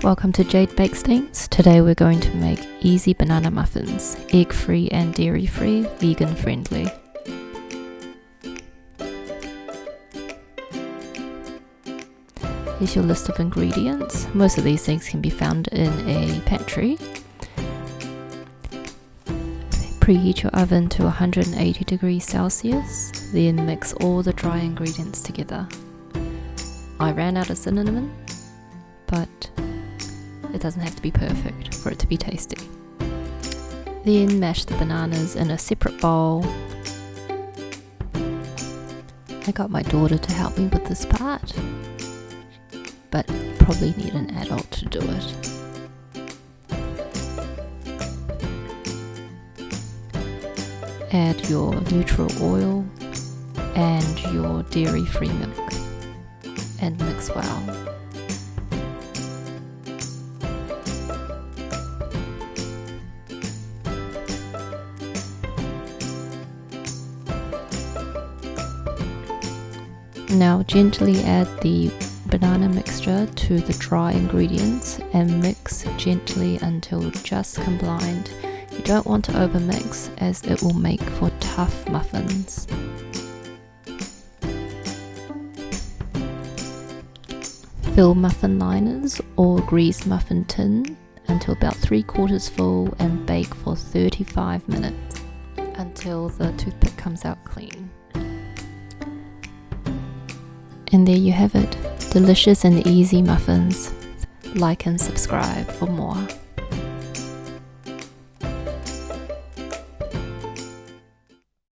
Welcome to Jade.bakes.things. Today we're going to make easy banana muffins, egg-free and dairy-free, vegan-friendly. Here's your list of ingredients. Most of these things can be found in a pantry. Preheat your oven to 180 degrees Celsius, then mix all the dry ingredients together. I ran out of cinnamon, but it doesn't have to be perfect for it to be tasty. Then mash the bananas in a separate bowl. I got my daughter to help me with this part, but probably need an adult to do it. Add your neutral oil and your dairy-free milk and mix well. Now gently add the banana mixture to the dry ingredients and mix gently until just combined. You don't want to overmix as it will make for tough muffins. Fill muffin liners or greased muffin tin until about 3/4 full and bake for 35 minutes until the toothpick comes out clean. And there you have it, delicious and easy muffins. Like and subscribe for more.